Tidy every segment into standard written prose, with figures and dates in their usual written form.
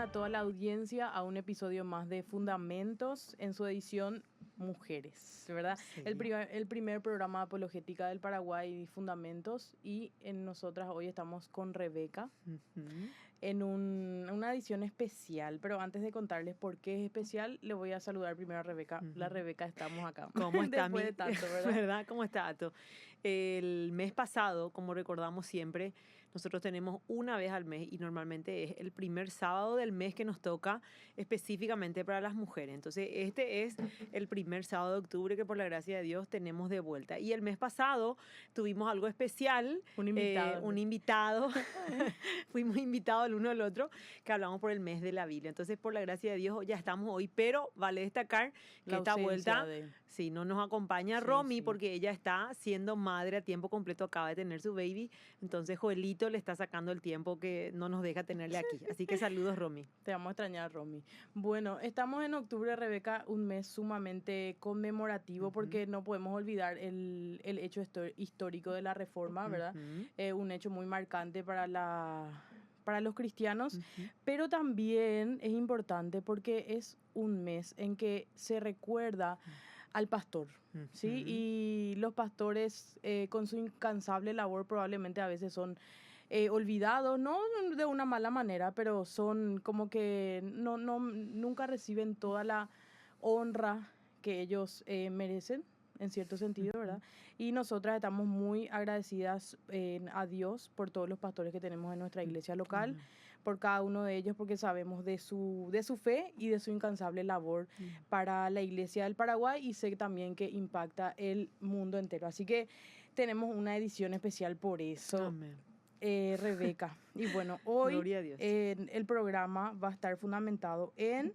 bienvenida a toda la audiencia a un episodio más de Fundamentos en su edición Mujeres, ¿verdad? Sí. El primer programa de apologética del Paraguay, Fundamentos, y en nosotras hoy estamos con Rebeca en una edición especial, pero antes de contarles por qué es especial, le voy a saludar primero a Rebeca. La Rebeca, estamos acá. ¿Cómo está? Después de tanto, ¿verdad? ¿Verdad? ¿Cómo está, Ato? El mes pasado, como recordamos siempre, nosotros tenemos una vez al mes y normalmente es el primer sábado del mes que nos toca específicamente para las mujeres. Entonces, este es el primer sábado de octubre que por la gracia de Dios tenemos de vuelta. Y el mes pasado tuvimos algo especial. Un invitado. Un invitado. Fuimos invitados el uno al otro, que hablamos por el mes de la Biblia. Entonces, por la gracia de Dios, ya estamos hoy, pero vale destacar que esta vuelta, sí, no nos acompaña Romy, porque ella está siendo madre a tiempo completo, acaba de tener su baby. Entonces, Joelito le está sacando el tiempo que no nos deja tenerle aquí. Así que saludos, Romy. Te vamos a extrañar, Romy. Bueno, estamos en octubre, Rebeca, un mes sumamente conmemorativo porque no podemos olvidar el hecho histórico de la Reforma, ¿verdad? Un hecho muy marcante para los cristianos, pero también es importante porque es un mes en que se recuerda al pastor, ¿sí? Y los pastores, con su incansable labor, probablemente a veces son olvidados, no de una mala manera, pero son como que nunca reciben toda la honra que ellos merecen, en cierto sentido, ¿verdad? Y nosotras estamos muy agradecidas a Dios por todos los pastores que tenemos en nuestra iglesia local, por cada uno de ellos, porque sabemos de su fe y de su incansable labor para la iglesia del Paraguay, y sé también que impacta el mundo entero. Así que tenemos una edición especial por eso. Amén. Rebeca. Y bueno, hoy Gloria a Dios. El programa va a estar fundamentado en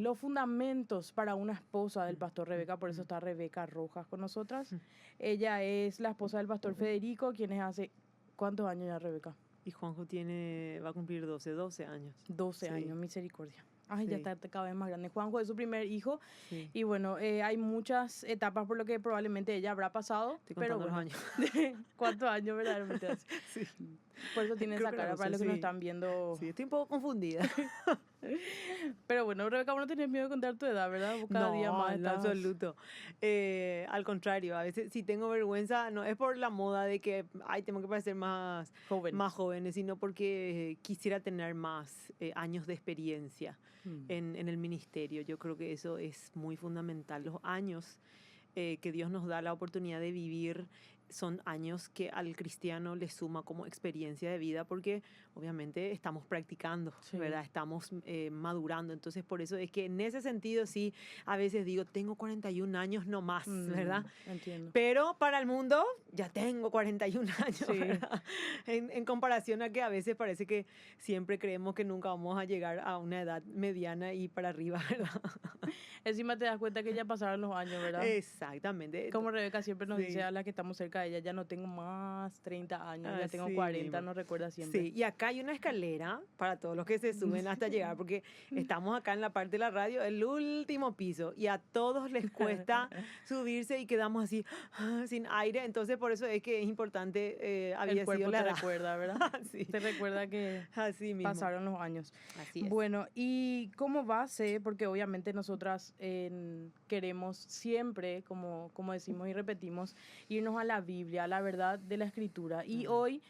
los fundamentos para una esposa del pastor Rebeca. Por eso está Rebeca Rojas con nosotras. Ella es la esposa del pastor Federico, quien es hace... ¿Cuántos años ya, Rebeca? Y Juanjo va a cumplir 12 años. 12 años, misericordia. Ay, Sí. ya está cada vez más grande. Juanjo es su primer hijo. Sí. Y bueno, hay muchas etapas por lo que probablemente ella habrá pasado. Estoy Pero contando bueno, los años. ¿cuántos años verdaderamente hace? Sí. Por eso tiene Creo esa que cara, no para sé, los que sí. nos están viendo. Sí, estoy un poco confundida. Pero bueno, Rebeca, vos no tenés miedo de contar tu edad, ¿verdad? Vos cada día más en estás... absoluto. Al contrario, a veces si tengo vergüenza, no es por la moda de que tengo que parecer más jóvenes, sino porque quisiera tener más años de experiencia en el ministerio. Yo creo que eso es muy fundamental. Los años que Dios nos da la oportunidad de vivir son años que al cristiano le suma como experiencia de vida, porque obviamente estamos practicando, ¿verdad? Estamos madurando. Entonces, por eso es que en ese sentido sí, a veces digo, tengo 41 años no más, ¿verdad? Entiendo. Pero para el mundo ya tengo 41 años, ¿verdad? En comparación a que a veces parece que siempre creemos que nunca vamos a llegar a una edad mediana y para arriba, ¿verdad? Encima te das cuenta que ya pasaron los años, ¿verdad? Exactamente. Como Rebeca siempre nos dice a la que estamos cerca de ella, ya no tengo más 30 años, ya tengo 40, nos recuerda siempre. Sí, y acá hay una escalera para todos los que se suben hasta llegar, porque estamos acá en la parte de la radio, el último piso, y a todos les cuesta subirse y quedamos así, sin aire. Entonces, por eso es que es importante, el cuerpo te recuerda, ¿verdad? Sí. Te recuerda que así mismo pasaron los años. Así es. Bueno, y como base, porque obviamente nosotras queremos siempre, como decimos y repetimos, irnos a la Biblia, a la verdad de la Escritura. Y hoy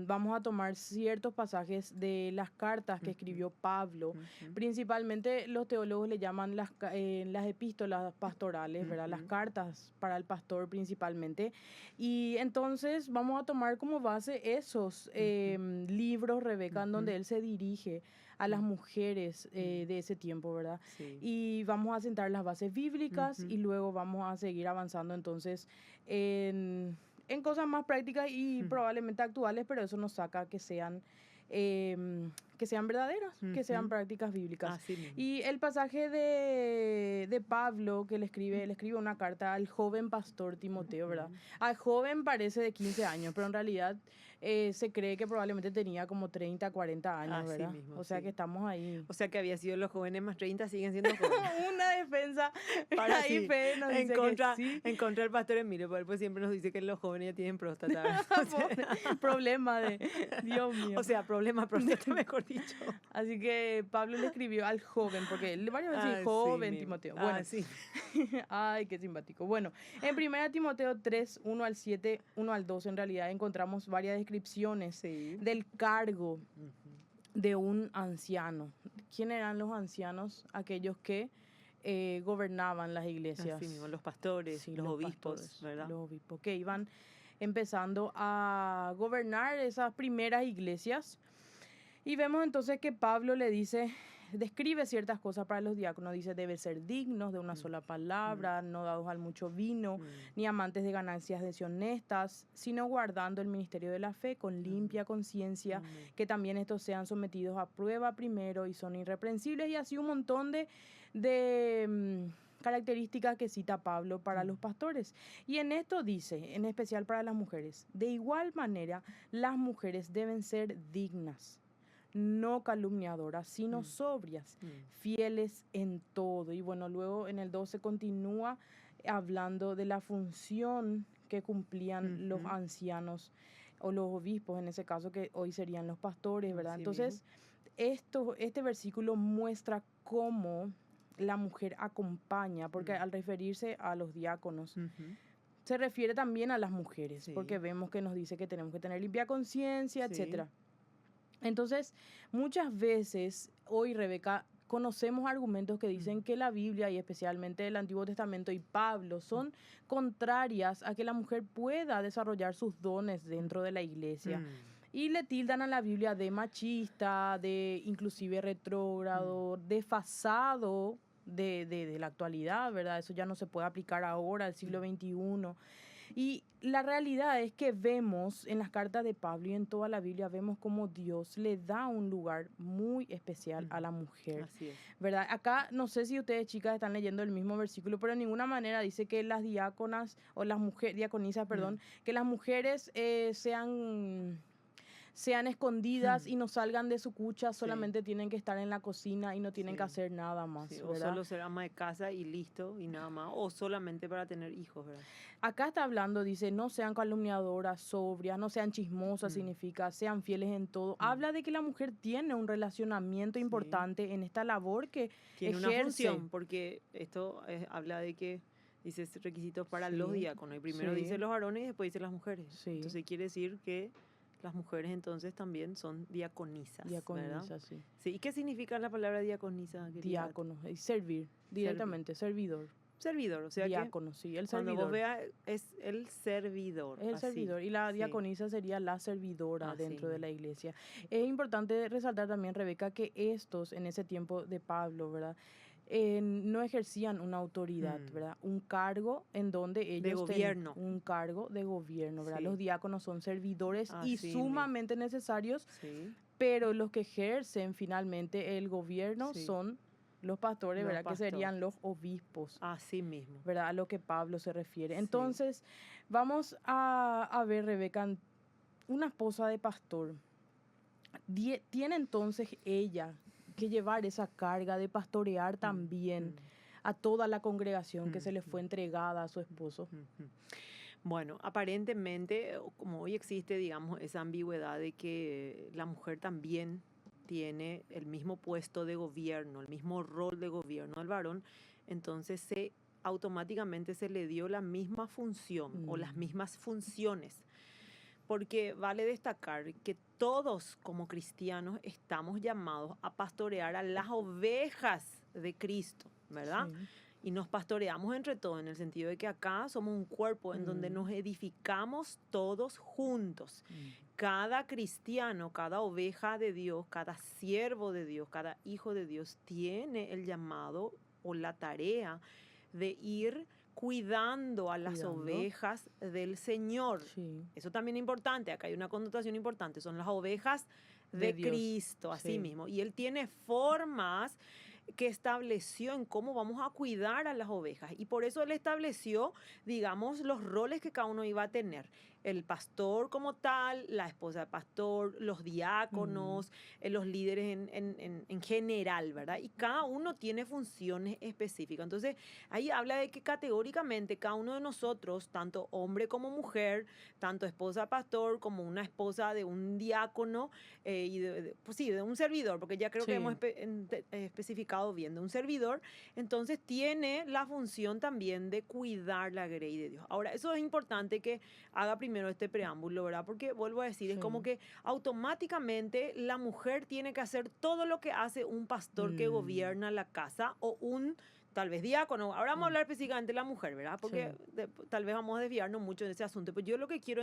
vamos a tomar ciertos pasajes de las cartas que escribió Pablo. Principalmente los teólogos le llaman las epístolas pastorales, ¿verdad? Las cartas para el pastor principalmente. Y entonces vamos a tomar como base esos libros, Rebeca, en donde él se dirige a las mujeres de ese tiempo, ¿verdad? Sí. Y vamos a sentar las bases bíblicas y luego vamos a seguir avanzando entonces en cosas más prácticas y probablemente actuales, pero eso nos saca que sean verdaderas, que sean prácticas bíblicas. Así mismo. Y el pasaje de Pablo que él escribe una carta al joven pastor Timoteo, ¿verdad? Al joven parece de 15 años, pero en realidad se cree que probablemente tenía como 30, 40 años, Así ¿verdad? mismo, o sea sí. que estamos ahí. O sea que había sido los jóvenes más 30, siguen siendo jóvenes. Una defensa Para ahí sí, Fe nos dice que sí. en contra del pastor Emilio, porque él pues siempre nos dice que los jóvenes ya tienen próstata. Problema de Dios mío. O sea, problema próstata, mejor dicho. Así que Pablo le escribió al joven, porque él varias veces dice joven sí, Timoteo. Bueno, sí. Ay, qué simpático. Bueno, en 1 Timoteo 3, 1 al 7, 1 al 2, en realidad encontramos varias descripciones del cargo de un anciano. ¿Quién eran los ancianos? Aquellos que gobernaban las iglesias. Así mismo, los pastores, Sí, los obispos, pastores, ¿verdad? Los obispos que iban empezando a gobernar esas primeras iglesias. Y vemos entonces que Pablo le dice, describe ciertas cosas para los diáconos. Dice, debe ser dignos de una sola palabra, no dados al mucho vino, ni amantes de ganancias deshonestas, sino guardando el ministerio de la fe con limpia conciencia, que también estos sean sometidos a prueba primero y son irreprensibles. Y así un montón de características que cita Pablo para los pastores. Y en esto dice, en especial para las mujeres, de igual manera, las mujeres deben ser dignas, no calumniadoras, sino sobrias, fieles en todo. Y bueno, luego en el 12 continúa hablando de la función que cumplían los ancianos o los obispos, en ese caso que hoy serían los pastores, ¿verdad? Entonces, este versículo muestra cómo la mujer acompaña, porque al referirse a los diáconos, se refiere también a las mujeres, porque vemos que nos dice que tenemos que tener limpia conciencia, etcétera. Entonces, muchas veces, hoy, Rebeca, conocemos argumentos que dicen que la Biblia, y especialmente el Antiguo Testamento y Pablo, son contrarias a que la mujer pueda desarrollar sus dones dentro de la iglesia. Y le tildan a la Biblia de machista, de inclusive retrógrado, desfasado de la actualidad, ¿verdad? Eso ya no se puede aplicar ahora, al siglo XXI. Y la realidad es que vemos en las cartas de Pablo y en toda la Biblia, vemos cómo Dios le da un lugar muy especial a la mujer. Así es. ¿Verdad? Acá no sé si ustedes, chicas, están leyendo el mismo versículo, pero de ninguna manera dice que las diáconas o las mujeres, diaconisas, perdón, que las mujeres sean escondidas y no salgan de su cucha, solamente tienen que estar en la cocina y no tienen que hacer nada más, o solo ser ama de casa y listo, y nada más, o solamente para tener hijos, ¿verdad? Acá está hablando, dice, no sean calumniadoras, sobrias, no sean chismosas, significa, sean fieles en todo. Habla de que la mujer tiene un relacionamiento importante en esta labor que tiene ejerce. Una función, porque esto habla de que dice requisitos para los diáconos, y primero dice los varones y después dice las mujeres. Entonces quiere decir que las mujeres entonces también son diaconisas, ¿verdad? Sí. ¿Y qué significa la palabra diaconisa? Diácono, es servir, directamente, servidor. Servidor, o sea diácono, que sí, el cuando servidor. Vos veas, es el servidor. Es el servidor, y la diaconisa sería la servidora dentro de la iglesia. Es importante resaltar también, Rebeca, que estos, en ese tiempo de Pablo, ¿verdad?, no ejercían una autoridad, ¿verdad? Un cargo en donde ellos de gobierno. Un cargo de gobierno, ¿verdad? Los diáconos son servidores y sumamente necesarios, pero los que ejercen finalmente el gobierno son los pastores, ¿verdad? Que serían los obispos. Así mismo. ¿Verdad? A lo que Pablo se refiere. Entonces, vamos a ver, Rebeca, una esposa de pastor. Tiene entonces ella que llevar esa carga de pastorear también a toda la congregación que se le fue entregada a su esposo. Bueno, aparentemente, como hoy existe, digamos, esa ambigüedad de que la mujer también tiene el mismo puesto de gobierno, el mismo rol de gobierno al varón, entonces automáticamente se le dio la misma función o las mismas funciones. Porque vale destacar que todos como cristianos estamos llamados a pastorear a las ovejas de Cristo, ¿verdad? Y nos pastoreamos entre todos, en el sentido de que acá somos un cuerpo en donde nos edificamos todos juntos. Cada cristiano, cada oveja de Dios, cada siervo de Dios, cada hijo de Dios tiene el llamado o la tarea de ir cuidando a las ovejas del Señor. Eso también es importante. Acá hay una connotación importante. Son las ovejas de Cristo, así mismo. Y Él tiene formas que estableció en cómo vamos a cuidar a las ovejas. Y por eso Él estableció, digamos, los roles que cada uno iba a tener. el pastor como tal, la esposa del pastor, los diáconos, los líderes en general, ¿verdad? Y cada uno tiene funciones específicas. Entonces, ahí habla de que categóricamente cada uno de nosotros, tanto hombre como mujer, tanto esposa de pastor como una esposa de un diácono, y pues sí, de un servidor, porque ya creo que hemos especificado bien, de un servidor, entonces tiene la función también de cuidar la grey de Dios. Ahora, eso es importante que haga primero este preámbulo, ¿verdad? Porque vuelvo a decir, es como que automáticamente la mujer tiene que hacer todo lo que hace un pastor que gobierna la casa o un tal vez diácono. Ahora vamos a hablar específicamente de la mujer, ¿verdad? Porque tal vez vamos a desviarnos mucho de ese asunto. Pero yo lo que quiero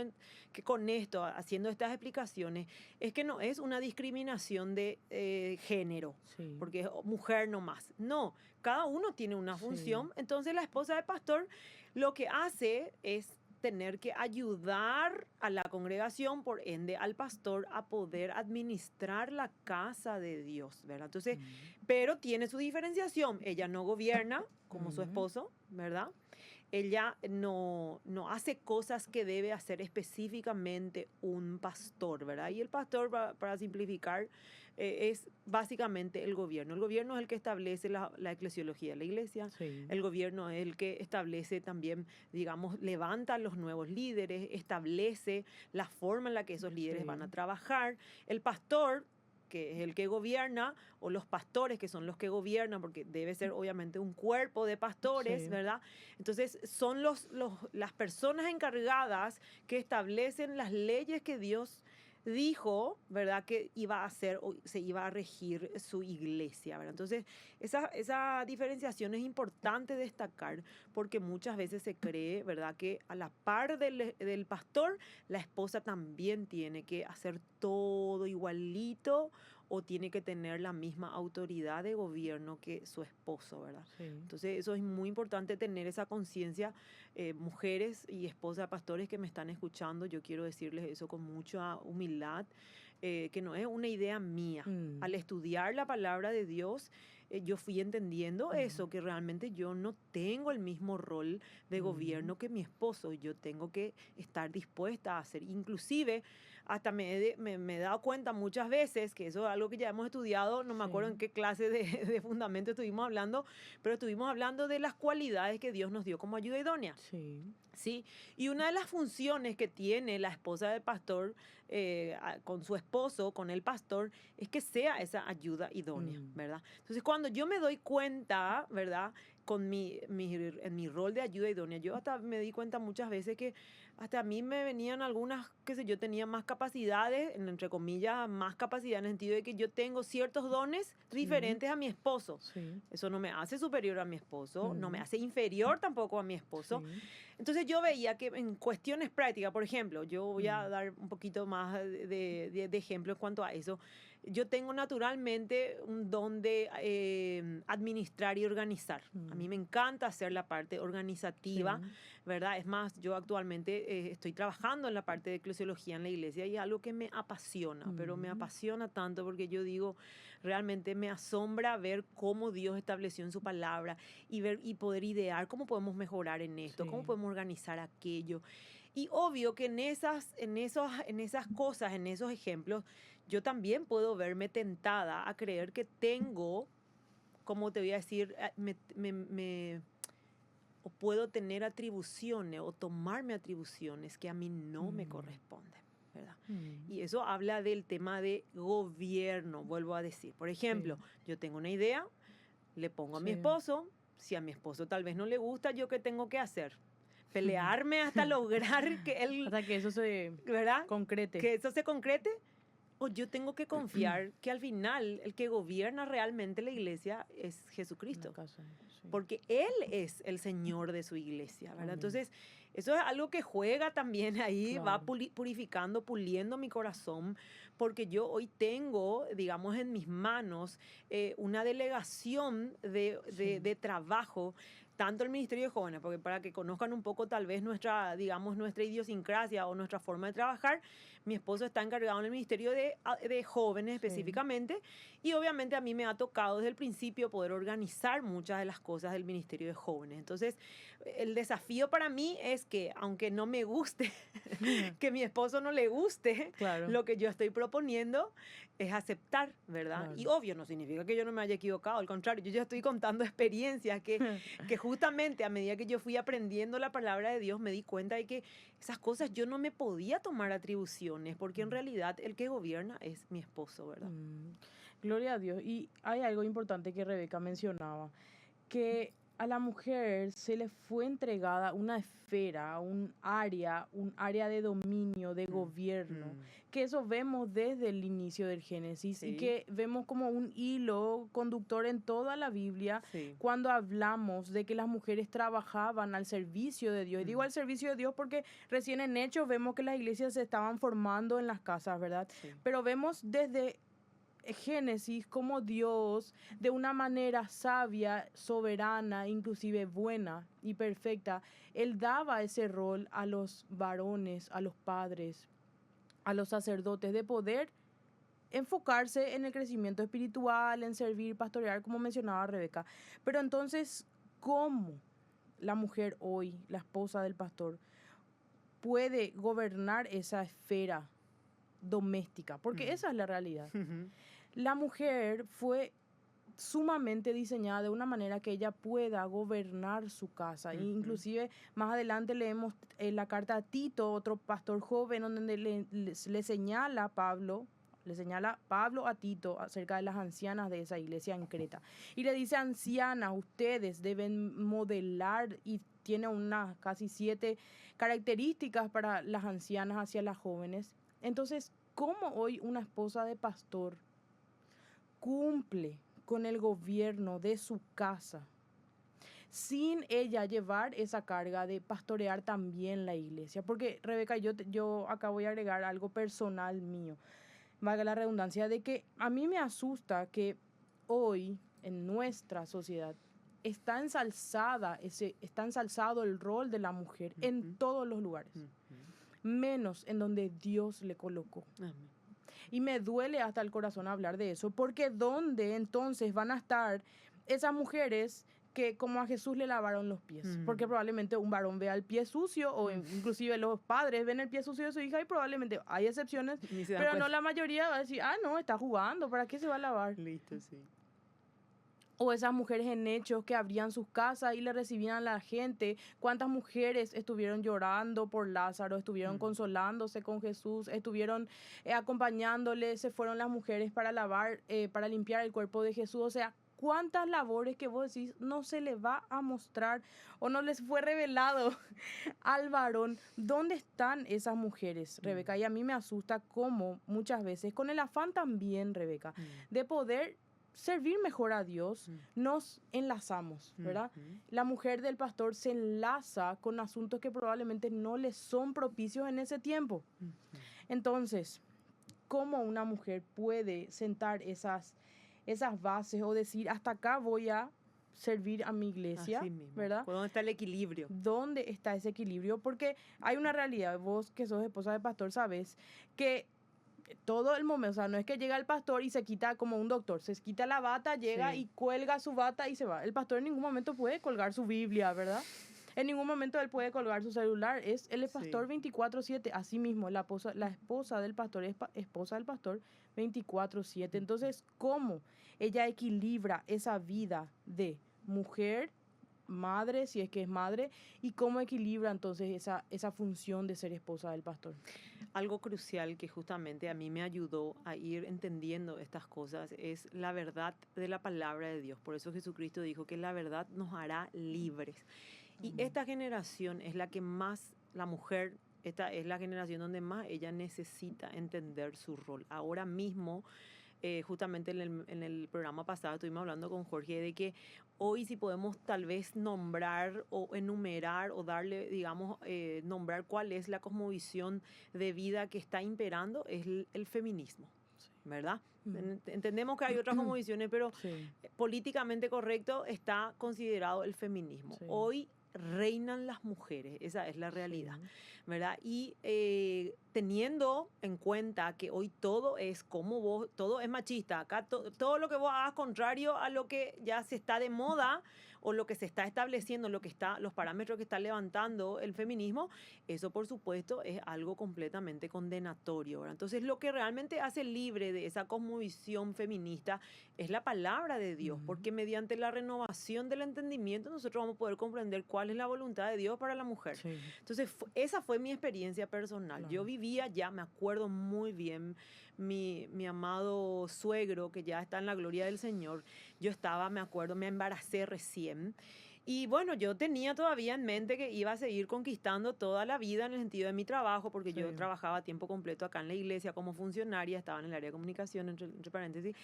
que con esto, haciendo estas explicaciones, es que no es una discriminación de género, porque es mujer nomás. No, cada uno tiene una función. Entonces la esposa del pastor lo que hace es tener que ayudar a la congregación, por ende al pastor, a poder administrar la casa de Dios, ¿verdad? Entonces, pero tiene su diferenciación. Ella no gobierna como su esposo, ¿verdad? Ella no hace cosas que debe hacer específicamente un pastor, ¿verdad? Y el pastor, para simplificar, es básicamente el gobierno. El gobierno es el que establece la eclesiología de la iglesia. El gobierno es el que establece también, digamos, levanta a los nuevos líderes, establece la forma en la que esos líderes van a trabajar. El pastor, que es el que gobierna, o los pastores, que son los que gobiernan, porque debe ser obviamente un cuerpo de pastores, ¿verdad? Entonces son las personas encargadas que establecen las leyes que Dios dijo, ¿verdad?, que iba a hacer o se iba a regir su iglesia, ¿verdad? Entonces, esa diferenciación es importante destacar porque muchas veces se cree, ¿verdad?, que a la par del pastor, la esposa también tiene que hacer todo igualito o tiene que tener la misma autoridad de gobierno que su esposo, ¿verdad? Entonces, eso es muy importante tener esa conciencia. Mujeres y esposas de pastores que me están escuchando, yo quiero decirles eso con mucha humildad, que no es una idea mía. Al estudiar la palabra de Dios, yo fui entendiendo eso, que realmente yo no tengo el mismo rol de gobierno que mi esposo. Yo tengo que estar dispuesta a hacer. Inclusive, hasta me he dado cuenta muchas veces, que eso es algo que ya hemos estudiado, no me acuerdo en qué clase de fundamento estuvimos hablando, pero estuvimos hablando de las cualidades que Dios nos dio como ayuda idónea. Sí, y una de las funciones que tiene la esposa del pastor con su esposo, con el pastor, es que sea esa ayuda idónea, ¿verdad? Entonces, cuando yo me doy cuenta, ¿verdad?, en mi rol de ayuda idónea, yo hasta me di cuenta muchas veces que hasta a mí me venían algunas, qué sé yo, tenía más capacidades, entre comillas, más capacidad en el sentido de que yo tengo ciertos dones diferentes a mi esposo. Eso no me hace superior a mi esposo, no me hace inferior tampoco a mi esposo. Entonces yo veía que en cuestiones prácticas, por ejemplo, yo voy a dar un poquito más de ejemplo en cuanto a eso. Yo tengo naturalmente un don de administrar y organizar. A mí me encanta hacer la parte organizativa, ¿verdad? Es más, yo actualmente estoy trabajando en la parte de eclesiología en la iglesia y es algo que me apasiona, pero me apasiona tanto porque yo digo, realmente me asombra ver cómo Dios estableció en su palabra y poder idear cómo podemos mejorar en esto, cómo podemos organizar aquello. Y obvio que en esas cosas, en esos ejemplos, yo también puedo verme tentada a creer que tengo, como te voy a decir, o puedo tener atribuciones o tomarme atribuciones que a mí no me corresponden, ¿verdad? Y eso habla del tema de gobierno, vuelvo a decir. Por ejemplo, yo tengo una idea, le pongo a mi esposo, si a mi esposo tal vez no le gusta, ¿yo qué tengo que hacer? Pelearme hasta lograr que él... Hasta que eso se concrete. Que eso se concrete. O yo tengo que confiar que al final el que gobierna realmente la iglesia es Jesucristo. Porque Él es el Señor de su iglesia, ¿verdad? Amén. Entonces, eso es algo que juega también ahí, va purificando, puliendo mi corazón, porque yo hoy tengo, digamos, en mis manos una delegación de trabajo tanto el Ministerio de Jóvenes, porque para que conozcan un poco tal vez nuestra idiosincrasia o nuestra forma de trabajar, mi esposo está encargado en el Ministerio de Jóvenes específicamente, y obviamente a mí me ha tocado desde el principio poder organizar muchas de las cosas del Ministerio de Jóvenes. Entonces, el desafío para mí es que, aunque no me guste, que mi esposo no le guste lo que yo estoy proponiendo, es aceptar, ¿verdad? Y obvio, no significa que yo no me haya equivocado, al contrario, yo ya estoy contando experiencias que justamente a medida que yo fui aprendiendo la palabra de Dios, me di cuenta de que esas cosas yo no me podía tomar atribuciones, porque en realidad el que gobierna es mi esposo, ¿verdad? Gloria a Dios. Y hay algo importante que Rebeca mencionaba, que a la mujer se le fue entregada una esfera, un área de dominio, de gobierno, que eso vemos desde el inicio del Génesis y que vemos como un hilo conductor en toda la Biblia cuando hablamos de que las mujeres trabajaban al servicio de Dios. Y digo al servicio de Dios porque recién en Hechos vemos que las iglesias se estaban formando en las casas, ¿verdad? Pero vemos desde Génesis como Dios, de una manera sabia, soberana, inclusive buena y perfecta, Él daba ese rol a los varones, a los padres, a los sacerdotes, de poder enfocarse en el crecimiento espiritual, en servir, pastorear, como mencionaba Rebeca. Pero entonces, ¿cómo la mujer hoy, la esposa del pastor, puede gobernar esa esfera doméstica? Porque esa es la realidad. La mujer fue sumamente diseñada de una manera que ella pueda gobernar su casa. Inclusive más adelante leemos la carta a Tito, otro pastor joven, donde le señala Pablo a Tito acerca de las ancianas de esa iglesia en Creta. Y le dice: ancianas, ustedes deben modelar, y tiene unas casi 7 características para las ancianas hacia las jóvenes. Entonces, ¿cómo hoy una esposa de pastor cumple con el gobierno de su casa sin ella llevar esa carga de pastorear también la iglesia? Porque, Rebeca, yo acá voy a agregar algo personal mío, valga la redundancia, de que a mí me asusta que hoy en nuestra sociedad está ensalzado el rol de la mujer en todos los lugares, menos en donde Dios le colocó. Y me duele hasta el corazón hablar de eso, porque ¿dónde entonces van a estar esas mujeres que como a Jesús le lavaron los pies? Porque probablemente un varón vea el pie sucio, o inclusive los padres ven el pie sucio de su hija, y probablemente hay excepciones, pero no la mayoría va a decir: no, está jugando, ¿para qué se va a lavar? Listo, sí. O esas mujeres en Hechos que abrían sus casas y le recibían a la gente. ¿Cuántas mujeres estuvieron llorando por Lázaro? Estuvieron consolándose con Jesús, estuvieron acompañándole. Se fueron las mujeres para lavar, para limpiar el cuerpo de Jesús. O sea, ¿cuántas labores que vos decís no se le va a mostrar o no les fue revelado al varón? ¿Dónde están esas mujeres, Rebeca? Y a mí me asusta cómo muchas veces, con el afán también, Rebeca, de poder servir mejor a Dios, nos enlazamos, ¿verdad? La mujer del pastor se enlaza con asuntos que probablemente no le son propicios en ese tiempo. Entonces, ¿cómo una mujer puede sentar esas bases o decir: hasta acá voy a servir a mi iglesia? Así mismo. ¿Verdad? ¿Dónde está el equilibrio? ¿Dónde está ese equilibrio? Porque hay una realidad, vos que sos esposa de pastor sabes que todo el momento, o sea, no es que llega el pastor y se quita como un doctor, se quita la bata, llega y cuelga su bata y se va. El pastor en ningún momento puede colgar su Biblia, ¿verdad? En ningún momento él puede colgar su celular. Él es pastor 24/7. Así mismo, la esposa del pastor es esposa del pastor 24/7. Entonces, ¿cómo ella equilibra esa vida de mujer, madre, si es que es madre, y cómo equilibra entonces esa función de ser esposa del pastor? Algo crucial que justamente a mí me ayudó a ir entendiendo estas cosas es la verdad de la palabra de Dios. Por eso Jesucristo dijo que la verdad nos hará libres. Y esta generación es la que más, la mujer, esta es la generación donde más ella necesita entender su rol. Ahora mismo, justamente en el programa pasado estuvimos hablando con Jorge de que hoy si podemos tal vez nombrar o enumerar o darle, digamos, nombrar cuál es la cosmovisión de vida que está imperando, es el feminismo. ¿verdad? Entendemos que hay otras cosmovisiones, pero políticamente correcto está considerado el feminismo. Sí. Hoy reinan las mujeres, esa es la realidad, ¿verdad? Y teniendo en cuenta que hoy todo es como vos, todo es machista, acá todo lo que vos hagas contrario a lo que ya se está de moda o lo que se está estableciendo, los parámetros que está levantando el feminismo, eso por supuesto es algo completamente condenatorio, ¿verdad? Entonces lo que realmente hace libre de esa cosmovisión feminista es la palabra de Dios, porque mediante la renovación del entendimiento nosotros vamos a poder comprender cuál es la voluntad de Dios para la mujer. Sí. Entonces esa fue mi experiencia personal. Claro. Yo vivía ya, me acuerdo muy bien, mi amado suegro, que ya está en la gloria del Señor, yo estaba, me acuerdo, me embaracé recién. Y bueno, yo tenía todavía en mente que iba a seguir conquistando toda la vida en el sentido de mi trabajo, porque yo trabajaba a tiempo completo acá en la iglesia como funcionaria, estaba en el área de comunicación, entre paréntesis.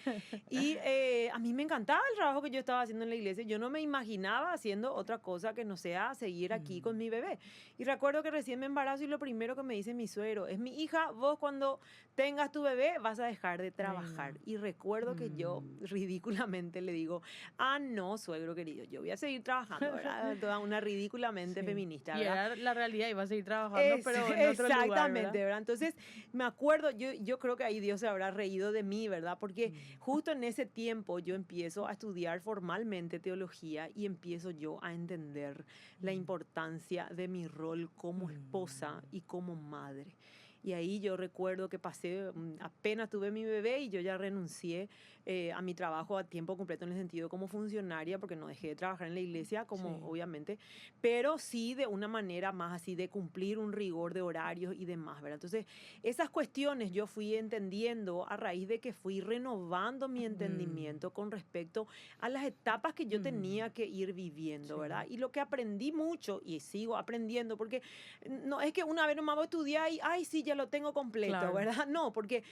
Y a mí me encantaba el trabajo que yo estaba haciendo en la iglesia. Yo no me imaginaba haciendo otra cosa que no sea seguir aquí con mi bebé. Y recuerdo que recién me embarazo y lo primero que me dice mi suegro es: mi hija, vos cuando tengas tu bebé vas a dejar de trabajar. Y recuerdo que yo ridículamente le digo: ah, no, suegro querido, yo voy a seguir trabajando. ¿Verdad? Toda una ridículamente feminista, ¿verdad? Y era la realidad, iba a seguir trabajando, pero en otro lugar, exactamente, ¿verdad? Entonces, me acuerdo, yo creo que ahí Dios se habrá reído de mí, ¿verdad? Porque justo en ese tiempo yo empiezo a estudiar formalmente teología y empiezo yo a entender la importancia de mi rol como esposa y como madre. Y ahí yo recuerdo que apenas tuve mi bebé y yo ya renuncié a mi trabajo a tiempo completo en el sentido como funcionaria, porque no dejé de trabajar en la iglesia, como obviamente, pero sí de una manera más así de cumplir un rigor de horarios y demás, ¿verdad? Entonces, esas cuestiones yo fui entendiendo a raíz de que fui renovando mi entendimiento con respecto a las etapas que yo tenía que ir viviendo, ¿verdad? Y lo que aprendí mucho, y sigo aprendiendo, porque no es que una vez nomás voy a estudiar y, ay, sí, ya lo tengo completo, ¿verdad? No, porque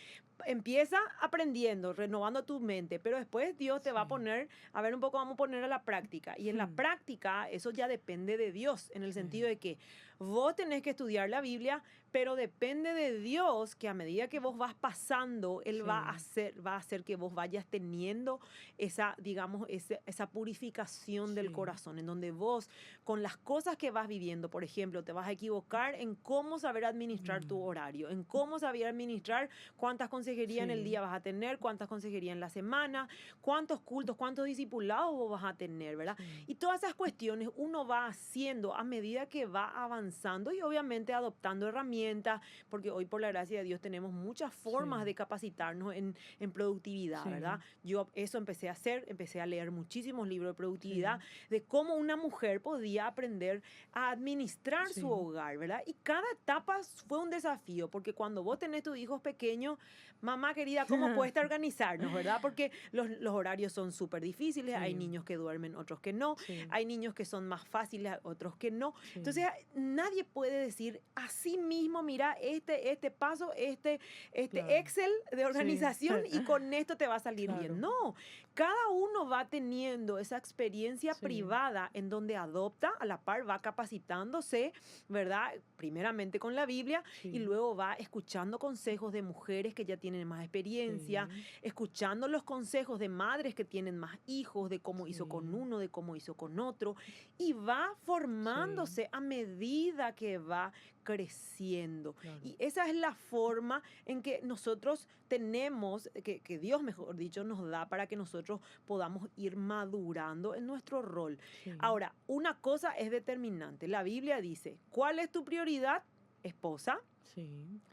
empieza aprendiendo, renovando tu mente, pero después Dios te va a poner, a ver un poco, vamos a poner a la práctica. Y en la práctica, eso ya depende de Dios, en el sentido de que vos tenés que estudiar la Biblia, pero depende de Dios que a medida que vos vas pasando, Él va a hacer que vos vayas teniendo esa, digamos, esa purificación del corazón, en donde vos, con las cosas que vas viviendo, por ejemplo, te vas a equivocar en cómo saber administrar tu horario, en cómo saber administrar cuántas consejerías en el día vas a tener, cuántas consejerías en la semana, cuántos cultos, cuántos discipulados vos vas a tener, ¿verdad? Y todas esas cuestiones uno va haciendo a medida que va avanzando y obviamente adoptando herramientas, porque hoy por la gracia de Dios tenemos muchas formas de capacitarnos en productividad, ¿verdad? Yo eso empecé a hacer, empecé a leer muchísimos libros de productividad, de cómo una mujer podía aprender a administrar su hogar, ¿verdad? Y cada etapa fue un desafío, porque cuando vos tenés tus hijos pequeños, mamá querida, ¿cómo cuesta organizarnos, verdad? Porque los horarios son súper difíciles, hay niños que duermen, otros que no, hay niños que son más fáciles, otros que no. Entonces, nadie puede decir así mismo, mira, este paso, Excel de organización y con esto te va a salir bien. No, cada uno va teniendo esa experiencia privada en donde adopta, a la par va capacitándose, ¿verdad? Primeramente con la Biblia y luego va escuchando consejos de mujeres que ya tienen más experiencia, escuchando los consejos de madres que tienen más hijos, de cómo hizo con uno, de cómo hizo con otro, y va formándose a medida que va creciendo. Y esa es la forma en que nosotros tenemos, que Dios, mejor dicho, nos da para que nosotros podamos ir madurando en nuestro rol. Ahora, una cosa es determinante. La Biblia dice, ¿cuál es tu prioridad? Esposa.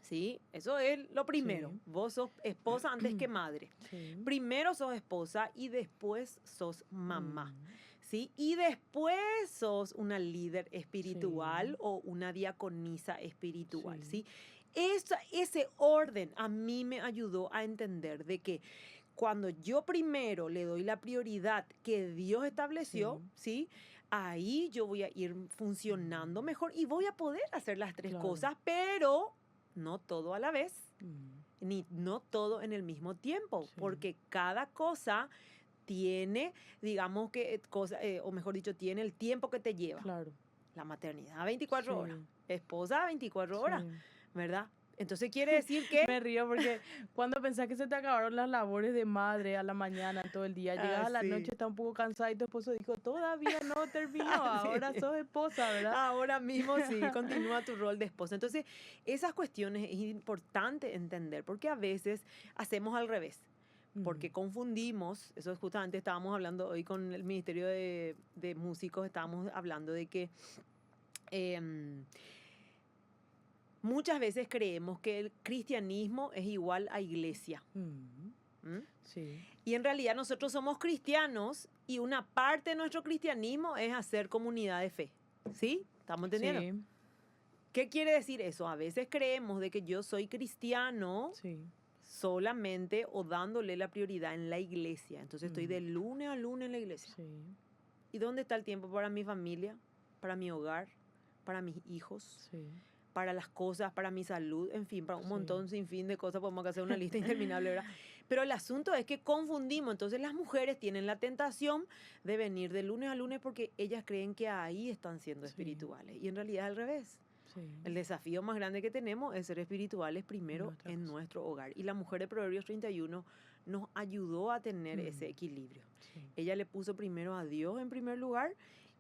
Sí, eso es lo primero. Vos sos esposa antes que madre. Primero sos esposa y después sos mamá. ¿Sí? Y después sos una líder espiritual o una diaconisa espiritual. ¿Sí? Ese orden a mí me ayudó a entender de que cuando yo primero le doy la prioridad que Dios estableció, ¿sí? Ahí yo voy a ir funcionando mejor y voy a poder hacer las tres cosas, pero no todo a la vez, ni no todo en el mismo tiempo, porque cada cosa tiene, digamos que, o mejor dicho, tiene el tiempo que te lleva. La maternidad 24 horas, esposa 24 horas, ¿verdad? Entonces quiere decir que... Me río porque cuando pensás que se te acabaron las labores de madre a la mañana, todo el día, llegas a la noche, estás un poco cansada y tu esposo dijo, todavía no terminó, ahora sos esposa, ¿verdad? Ahora mismo sí, continúa tu rol de esposa. Entonces, esas cuestiones es importante entender, porque a veces hacemos al revés. Porque confundimos, eso es justamente estábamos hablando hoy con el Ministerio de Músicos, estábamos hablando de que muchas veces creemos que el cristianismo es igual a iglesia. Sí. Y en realidad nosotros somos cristianos y una parte de nuestro cristianismo es hacer comunidad de fe. ¿Sí? ¿Estamos entendiendo? Sí. ¿Qué quiere decir eso? A veces creemos de que yo soy cristiano solamente o dándole la prioridad en la iglesia. Entonces estoy de lunes a lunes en la iglesia. Sí. ¿Y dónde está el tiempo para mi familia, para mi hogar, para mis hijos? Sí. Para las cosas, para mi salud, en fin, para un montón sin fin de cosas, podemos hacer una lista interminable, ¿verdad? Pero el asunto es que confundimos, entonces las mujeres tienen la tentación de venir de lunes a lunes porque ellas creen que ahí están siendo espirituales, y en realidad es al revés. Sí. El desafío más grande que tenemos es ser espirituales primero en nuestro hogar, y la mujer de Proverbios 31 nos ayudó a tener ese equilibrio. Sí. Ella le puso primero a Dios en primer lugar,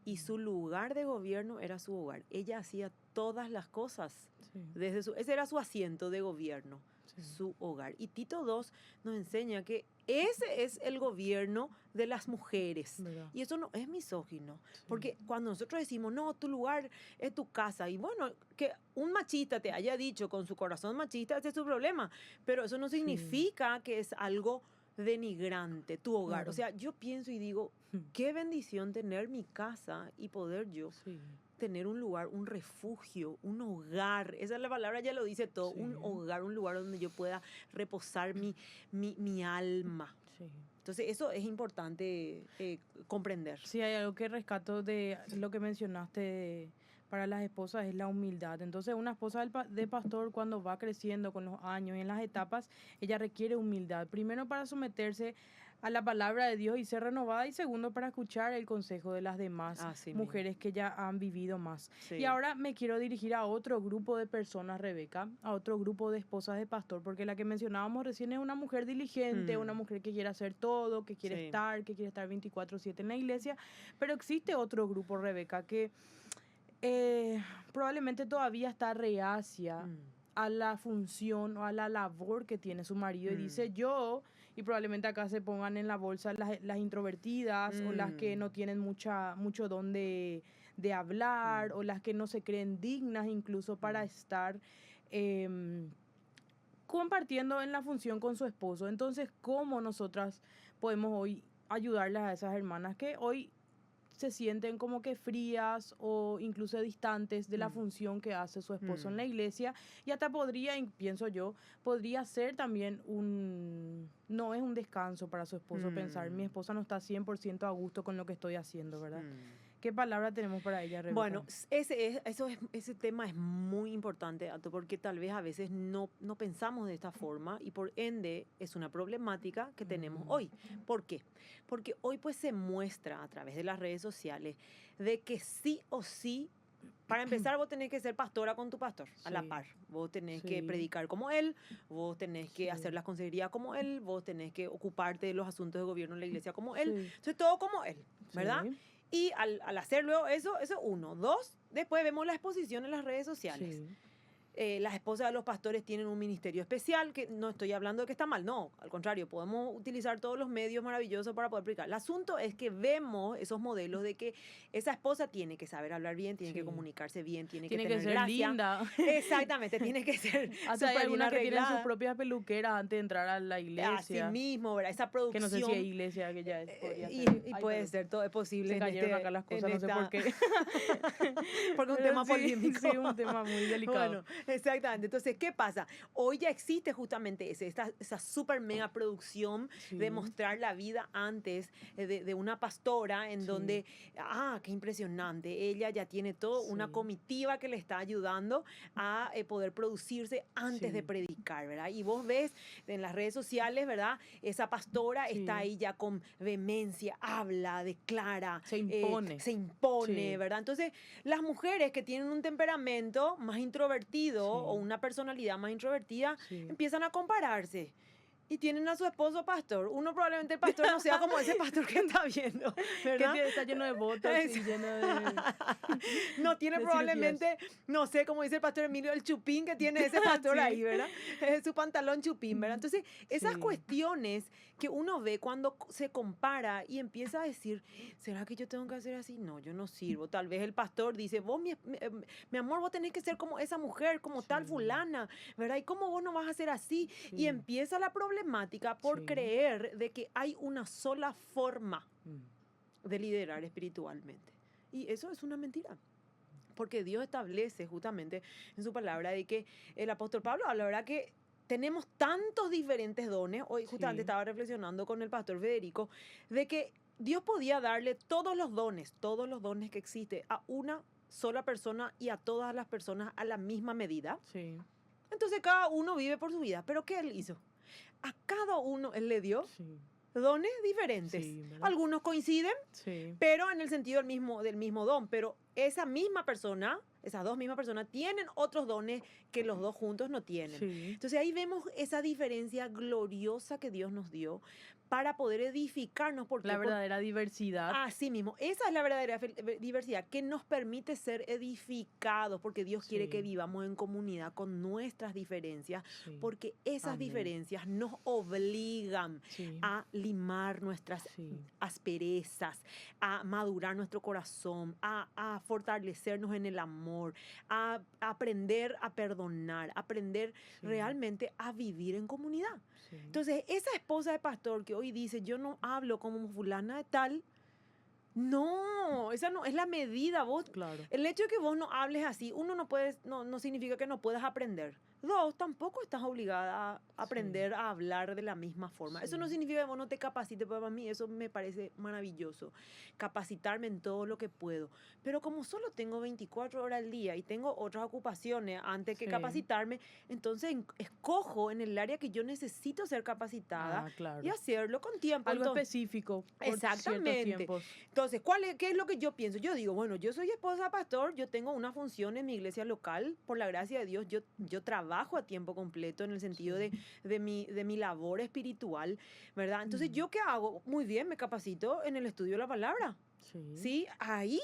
y su lugar de gobierno era su hogar. Ella hacía todas las cosas. Sí. Ese era su asiento de gobierno, su hogar. Y Tito 2 nos enseña que ese es el gobierno de las mujeres. ¿Verdad? Y eso no es misógino. Sí. Porque cuando nosotros decimos, no, tu lugar es tu casa. Y bueno, que un machista te haya dicho con su corazón machista, ese es su problema. Pero eso no significa que es algo denigrante, tu hogar. Claro. O sea, yo pienso y digo, qué bendición tener mi casa y poder yo tener un lugar, un refugio, un hogar. Esa es la palabra, ya lo dice todo. Un hogar, un lugar donde yo pueda reposar mi alma. Sí. Entonces, eso es importante comprender. Sí, hay algo que rescato de lo que mencionaste para las esposas, es la humildad. Entonces, una esposa de pastor, cuando va creciendo con los años y en las etapas, ella requiere humildad. Primero, para someterse a la palabra de Dios y ser renovada, y segundo, para escuchar el consejo de las demás mujeres que ya han vivido más. Sí. Y ahora me quiero dirigir a otro grupo de personas, Rebeca, a otro grupo de esposas de pastor, porque la que mencionábamos recién es una mujer diligente, una mujer que quiere hacer todo, que quiere estar 24/7 en la iglesia, pero existe otro grupo, Rebeca, que probablemente todavía está reacia a la función o a la labor que tiene su marido y dice y probablemente acá se pongan en la bolsa las introvertidas o las que no tienen mucho don de hablar o las que no se creen dignas incluso para estar compartiendo en la función con su esposo. Entonces, ¿cómo nosotras podemos hoy ayudarles a esas hermanas que hoy se sienten como que frías o incluso distantes de la función que hace su esposo en la iglesia? Y hasta pienso yo, podría ser también no es un descanso para su esposo pensar, mi esposa no está 100% a gusto con lo que estoy haciendo, ¿verdad? ¿Qué palabra tenemos para ella, Rebeca? Bueno, ese tema es muy importante, Ato, porque tal vez a veces no pensamos de esta forma y por ende es una problemática que tenemos hoy. ¿Por qué? Porque hoy pues se muestra a través de las redes sociales de que sí o sí, para empezar, vos tenés que ser pastora con tu pastor, a la par. Vos tenés que predicar como él, vos tenés que hacer las consejerías como él, vos tenés que ocuparte de los asuntos de gobierno en la iglesia como él. Entonces, todo como él, ¿verdad? Sí. Y al hacer luego eso uno. Dos, después vemos la exposición en las redes sociales. Sí. Las esposas de los pastores tienen un ministerio especial, que no estoy hablando de que está mal, no, al contrario, podemos utilizar todos los medios maravillosos para poder predicar. El asunto es que vemos esos modelos de que esa esposa tiene que saber hablar bien, tiene que comunicarse bien, tiene que tener ser gracia. Linda. Exactamente, tiene que ser hasta hay algunas que tienen sus propias peluqueras antes de entrar a la iglesia. Así mismo, ¿verdad? Esa producción. Que no sé si hay iglesia que ya es. Y puede ser, todo es posible. Se cayeron acá las cosas, no sé por qué. Porque es un tema polémico. Sí, un tema muy delicado. Bueno, exactamente. Entonces, ¿qué pasa? Hoy ya existe justamente esa super mega producción de mostrar la vida antes de una pastora en donde, qué impresionante, ella ya tiene toda una comitiva que le está ayudando a poder producirse antes de predicar, ¿verdad? Y vos ves en las redes sociales, ¿verdad? Esa pastora está ahí ya con vehemencia, habla, declara. Se impone. ¿Verdad? Entonces, las mujeres que tienen un temperamento más introvertido, introvertido o una personalidad más introvertida empiezan a compararse. Y tienen a su esposo pastor. Uno probablemente el pastor no sea como ese pastor que está viendo, ¿verdad? Que está lleno de votos y lleno de... No tiene de probablemente, no sé, como dice el pastor Emilio, el chupín que tiene ese pastor ahí, ¿verdad? Su pantalón chupín, ¿verdad? Entonces, esas cuestiones que uno ve cuando se compara y empieza a decir, ¿será que yo tengo que hacer así? No, yo no sirvo. Tal vez el pastor dice, vos, mi amor, vos tenés que ser como esa mujer, como tal fulana, ¿verdad? ¿Y cómo vos no vas a ser así? Y empieza la problemática por creer de que hay una sola forma de liderar espiritualmente. Y eso es una mentira. Porque Dios establece justamente en su palabra de que el apóstol Pablo habla, ¿verdad? Que tenemos tantos diferentes dones. Hoy justamente estaba reflexionando con el pastor Federico de que Dios podía darle todos los dones que existen a una sola persona y a todas las personas a la misma medida. Sí. Entonces cada uno vive por su vida. ¿Pero qué él hizo? A cada uno él le dio dones diferentes. Algunos coinciden, pero en el sentido del mismo don. Pero esa misma persona, esas dos mismas personas, tienen otros dones que los dos juntos no tienen. Entonces ahí vemos esa diferencia gloriosa que Dios nos dio para poder edificarnos. La verdadera diversidad. Así mismo, esa es la verdadera diversidad que nos permite ser edificados, porque Dios quiere que vivamos en comunidad con nuestras diferencias, porque esas diferencias nos obligan a limar nuestras asperezas, a madurar nuestro corazón, a fortalecernos en el amor, a aprender a perdonar, aprender realmente a vivir en comunidad. Entonces, esa esposa de pastor que hoy dice, yo no hablo como fulana de tal, no, esa no es la medida. El hecho de que vos no hables así, uno no significa que no puedas aprender. Dos, tampoco estás obligada a aprender a hablar de la misma forma. Eso no significa que vos no te capacites, pero para mí eso me parece maravilloso. Capacitarme en todo lo que puedo. Pero como solo tengo 24 horas al día y tengo otras ocupaciones antes que capacitarme, entonces escojo en el área que yo necesito ser capacitada y hacerlo con tiempo. Algo específico. Exactamente. Entonces, ¿qué es lo que yo pienso? Yo digo, bueno, yo soy esposa de pastor, yo tengo una función en mi iglesia local, por la gracia de Dios, yo trabajo a tiempo completo en el sentido de mi labor espiritual, ¿verdad? Entonces, ¿yo qué hago? Muy bien, me capacito en el estudio de la palabra. Sí, ahí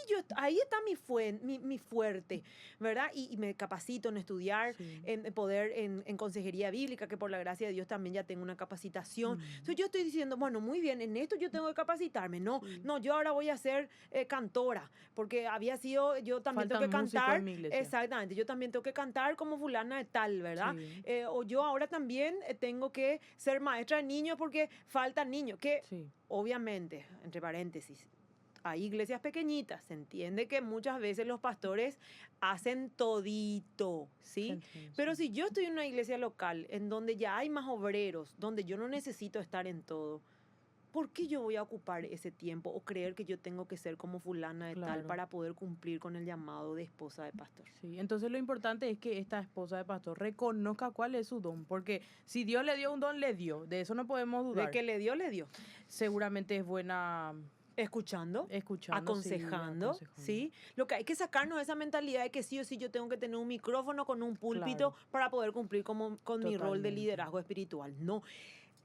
está mi fuerte, ¿verdad? Y me capacito en estudiar, en poder, en consejería bíblica, que por la gracia de Dios también ya tengo una capacitación. Entonces yo estoy diciendo, bueno, muy bien, en esto yo tengo que capacitarme. No, yo ahora voy a ser cantora, porque yo también tengo que cantar. En mi iglesia. Exactamente, yo también tengo que cantar como fulana de tal, ¿verdad? O yo ahora también tengo que ser maestra de niños porque faltan niños, que obviamente, entre paréntesis, hay iglesias pequeñitas, se entiende que muchas veces los pastores hacen todito, ¿sí? Pero si yo estoy en una iglesia local en donde ya hay más obreros, donde yo no necesito estar en todo, ¿por qué yo voy a ocupar ese tiempo o creer que yo tengo que ser como fulana de tal para poder cumplir con el llamado de esposa de pastor? Sí, entonces lo importante es que esta esposa de pastor reconozca cuál es su don, porque si Dios le dio un don, le dio, de eso no podemos dudar. De que le dio, le dio. Seguramente es buena... Escuchando, aconsejando, sí. ¿sí? Lo que hay que sacarnos esa mentalidad de que sí o sí yo tengo que tener un micrófono con un púlpito para poder cumplir con mi rol de liderazgo espiritual. No,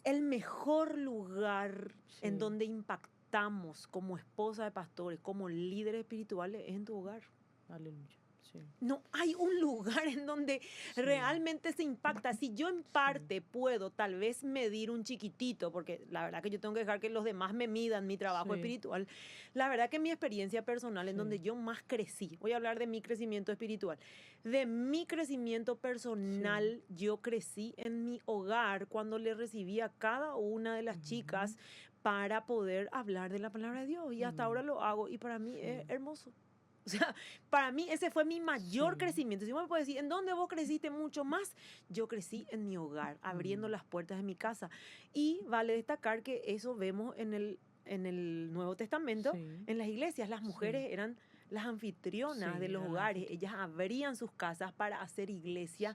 el mejor lugar en donde impactamos como esposa de pastores, como líderes espirituales, es en tu hogar. Aleluya. Sí. No hay un lugar en donde realmente se impacta. Si yo en parte puedo tal vez medir un chiquitito, porque la verdad que yo tengo que dejar que los demás me midan mi trabajo espiritual, la verdad que mi experiencia personal en donde yo más crecí, voy a hablar de mi crecimiento espiritual, de mi crecimiento personal, yo crecí en mi hogar cuando le recibí a cada una de las chicas para poder hablar de la palabra de Dios, y hasta ahora lo hago y para mí es hermoso. O sea, para mí ese fue mi mayor crecimiento. Si uno me puede decir, ¿en dónde vos creciste mucho más? Yo crecí en mi hogar, abriendo las puertas de mi casa. Y vale destacar que eso vemos en el Nuevo Testamento, en las iglesias. Las mujeres eran las anfitrionas de los hogares. Ellas abrían sus casas para hacer iglesia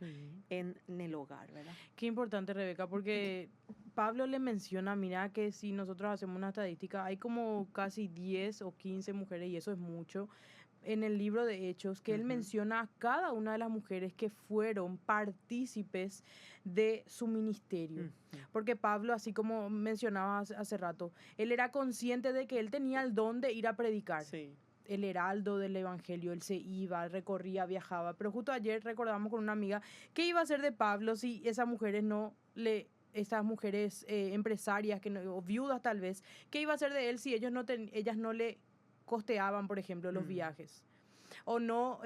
en el hogar, ¿verdad? Qué importante, Rebeca, porque Pablo le menciona, mira que si nosotros hacemos una estadística, hay como casi 10 o 15 mujeres, y eso es mucho, en el libro de Hechos, que él menciona a cada una de las mujeres que fueron partícipes de su ministerio. Porque Pablo, así como mencionaba hace rato, él era consciente de que él tenía el don de ir a predicar. Sí. El heraldo del evangelio, él se iba, recorría, viajaba. Pero justo ayer recordamos con una amiga qué iba a hacer de Pablo si esas mujeres empresarias o viudas tal vez, qué iba a hacer de él si ellas no le costeaban, por ejemplo, los viajes, o no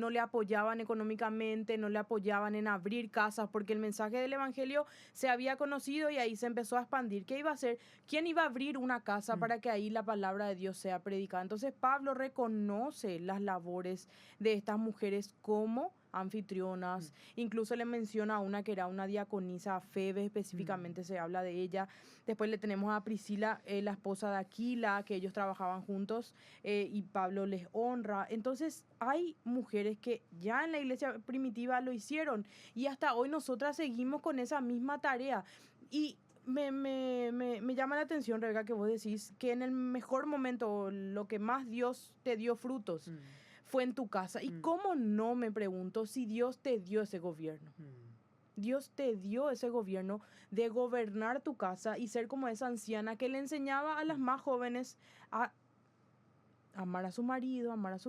le apoyaban económicamente, no le apoyaban en abrir casas, porque el mensaje del evangelio se había conocido y ahí se empezó a expandir. ¿Qué iba a hacer? ¿Quién iba a abrir una casa para que ahí la palabra de Dios sea predicada? Entonces Pablo reconoce las labores de estas mujeres como anfitrionas, incluso le menciona a una que era una diaconisa, a Febe específicamente se habla de ella. Después le tenemos a Priscila, la esposa de Aquila, que ellos trabajaban juntos, y Pablo les honra. Entonces hay mujeres que ya en la iglesia primitiva lo hicieron y hasta hoy nosotras seguimos con esa misma tarea. Y me llama la atención, Rebeca, que vos decís que en el mejor momento, lo que más Dios te dio frutos, fue en tu casa. ¿Y cómo no, me pregunto, si Dios te dio ese gobierno? Dios te dio ese gobierno de gobernar tu casa y ser como esa anciana que le enseñaba a las más jóvenes a amar a su marido, amar a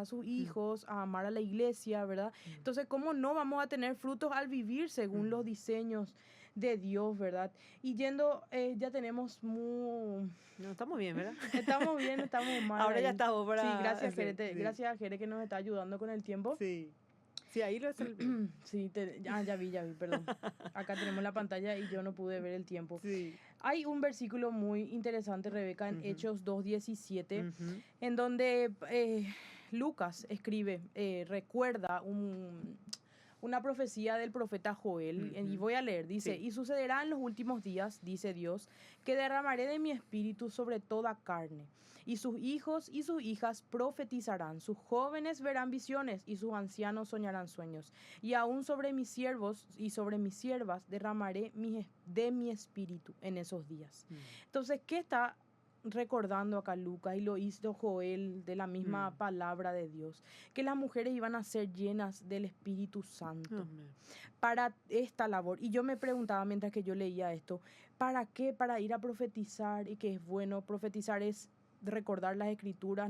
sus hijos, a amar a la iglesia, ¿verdad? Entonces, ¿cómo no vamos a tener frutos al vivir según los diseños de Dios, ¿verdad? Y ya tenemos No, estamos bien, ¿verdad? Estamos bien, estamos mal. Ahora ya estamos para... Sí, gracias, Jere. Sí. Gracias a Jere que nos está ayudando con el tiempo. Sí. Sí, ahí lo es el... Sí, ya vi, perdón. Acá tenemos la pantalla y yo no pude ver el tiempo. Sí. Hay un versículo muy interesante, Rebeca, en Hechos 2:17, en donde Lucas escribe, recuerda una profecía del profeta Joel, y voy a leer, dice, y sucederá en los últimos días, dice Dios, que derramaré de mi espíritu sobre toda carne, y sus hijos y sus hijas profetizarán, sus jóvenes verán visiones, y sus ancianos soñarán sueños, y aún sobre mis siervos y sobre mis siervas derramaré de mi espíritu en esos días. Entonces, ¿qué está recordando acá Lucas? Y lo hizo Joel de la misma palabra de Dios, que las mujeres iban a ser llenas del Espíritu Santo para esta labor. Y yo me preguntaba mientras que yo leía esto, ¿para qué? Para ir a profetizar, y que es bueno, profetizar es recordar las escrituras,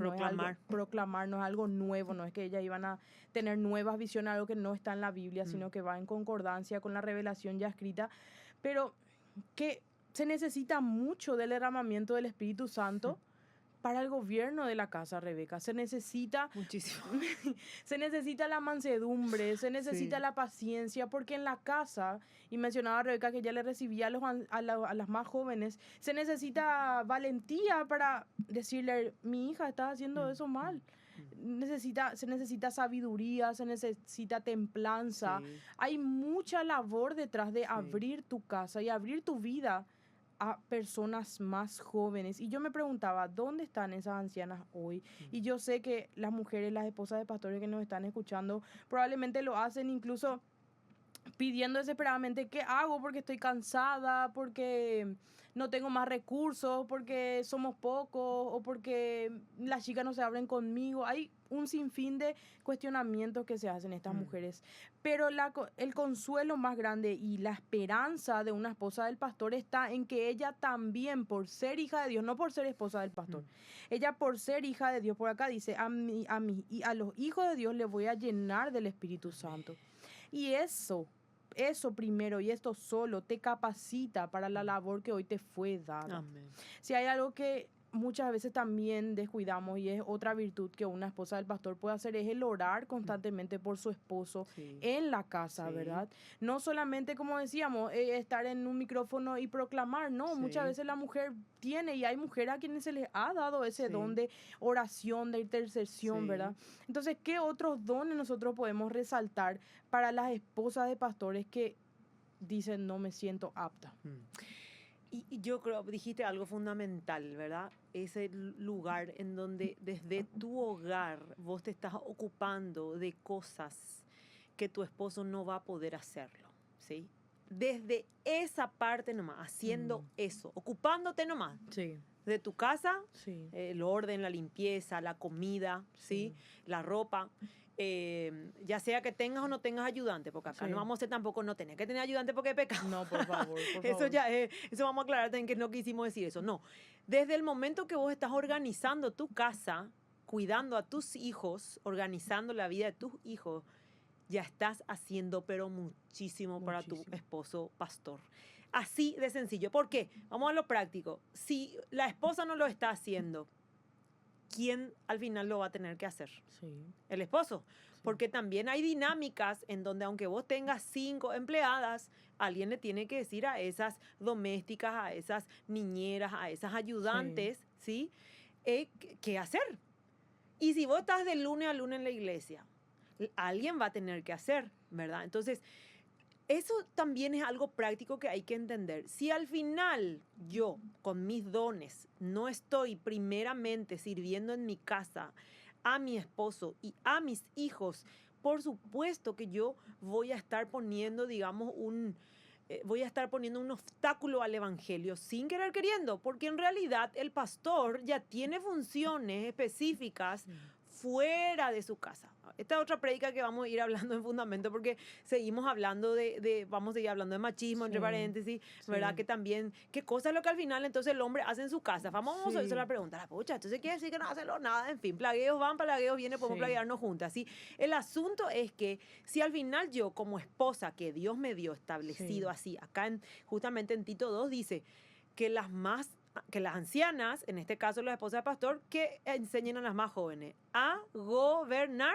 proclamar, no es algo nuevo, no es que ellas iban a tener nuevas visiones, algo que no está en la Biblia, sino que va en concordancia con la revelación ya escrita, pero que se necesita mucho del derramamiento del Espíritu Santo para el gobierno de la casa, Rebeca. Se necesita muchísimo. Se necesita la mansedumbre, se necesita la paciencia, porque en la casa, y mencionaba Rebeca que ya le recibía a las más jóvenes, se necesita valentía para decirle, mi hija, estás haciendo eso mal. Se necesita sabiduría, se necesita templanza. Hay mucha labor detrás de abrir tu casa y abrir tu vida a personas más jóvenes. Y yo me preguntaba, ¿dónde están esas ancianas hoy? Y yo sé que las mujeres, las esposas de pastores que nos están escuchando, probablemente lo hacen incluso pidiendo desesperadamente, ¿qué hago? Porque estoy cansada, porque no tengo más recursos, porque somos pocos, o porque las chicas no se abren conmigo. Hay un sinfín de cuestionamientos que se hacen estas mujeres. Pero el consuelo más grande y la esperanza de una esposa del pastor está en que ella también, por ser hija de Dios, no por ser esposa del pastor, ella por ser hija de Dios, por acá dice, a los hijos de Dios les voy a llenar del Espíritu Santo. Y eso primero, y esto solo te capacita para la labor que hoy te fue dada. Amén. Si hay algo que muchas veces también descuidamos, y es otra virtud que una esposa del pastor puede hacer, es el orar constantemente por su esposo en la casa, ¿verdad? No solamente, como decíamos, estar en un micrófono y proclamar, no, muchas veces la mujer tiene, y hay mujeres a quienes se les ha dado ese don de oración, de intercesión, ¿verdad? Entonces, ¿qué otros dones nosotros podemos resaltar para las esposas de pastores que dicen, no me siento apta? Y yo creo, dijiste algo fundamental, ¿verdad? Ese lugar en donde desde tu hogar vos te estás ocupando de cosas que tu esposo no va a poder hacerlo, ¿sí? Desde esa parte nomás, haciendo eso, ocupándote nomás. Sí. de tu casa, Sí. El orden, la limpieza, la comida, ¿sí? La ropa. Ya sea que tengas o no tengas ayudante, porque acá no vamos a hacer tampoco no tener que tener ayudante porque es pecado. No, por favor, por Eso favor. ya es, eso vamos a aclarar también que no quisimos decir eso. No, desde el momento que vos estás organizando tu casa, cuidando a tus hijos, organizando la vida de tus hijos, ya estás haciendo pero muchísimo para tu esposo pastor. Así de sencillo. ¿Por qué? Vamos a lo práctico. Si la esposa no lo está haciendo, ¿quién al final lo va a tener que hacer? Sí. El esposo. Sí. Porque también hay dinámicas en donde aunque vos tengas 5 empleadas, alguien le tiene que decir a esas domésticas, a esas niñeras, a esas ayudantes, ¿sí? ¿Qué hacer? Y si vos estás de lunes a lunes en la iglesia, alguien va a tener que hacer, ¿verdad? Entonces, eso también es algo práctico que hay que entender. Si al final yo, con mis dones, no estoy primeramente sirviendo en mi casa a mi esposo y a mis hijos, por supuesto que yo voy a estar poniendo, digamos, voy a estar poniendo un obstáculo al evangelio sin querer queriendo, porque en realidad el pastor ya tiene funciones específicas fuera de su casa. Esta es otra prédica que vamos a ir hablando en fundamento porque seguimos hablando vamos a seguir hablando de machismo, entre paréntesis, ¿verdad? Que también, ¿qué cosa es lo que al final entonces el hombre hace en su casa? Vamos a hacer la pregunta, la pucha, entonces quiere decir que no hacerlo nada, en fin, plagueos van, plagueos vienen, podemos plaguearnos juntas, ¿sí? El asunto es que si al final yo como esposa que Dios me dio establecido así, acá justamente en Tito 2 dice que las ancianas, en este caso las esposas de pastor, que enseñen a las más jóvenes a gobernar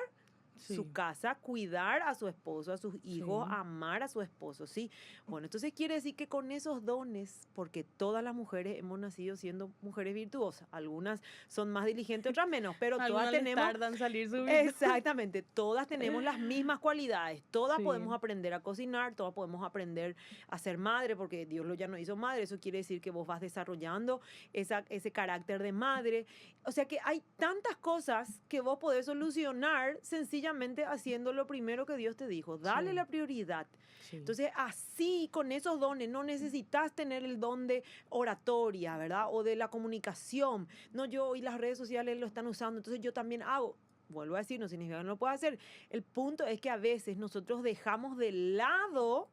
su casa, cuidar a su esposo, a sus hijos, amar a su esposo, ¿sí? Bueno, entonces quiere decir que con esos dones, porque todas las mujeres hemos nacido siendo mujeres virtuosas, algunas son más diligentes, otras menos, pero todas tenemos... tardan en salir su vida. Exactamente, todas tenemos las mismas cualidades, todas podemos aprender a cocinar, todas podemos aprender a ser madre, porque Dios ya nos hizo madre, eso quiere decir que vos vas desarrollando ese carácter de madre, o sea que hay tantas cosas que vos podés solucionar sencillamente haciendo lo primero que Dios te dijo. Dale la prioridad. Entonces, así, con esos dones, no necesitas tener el don de oratoria, ¿verdad? O de la comunicación. No, yo y las redes sociales lo están usando, entonces yo también hago. Vuelvo a decir, no significa que no lo pueda hacer. El punto es que a veces nosotros dejamos de lado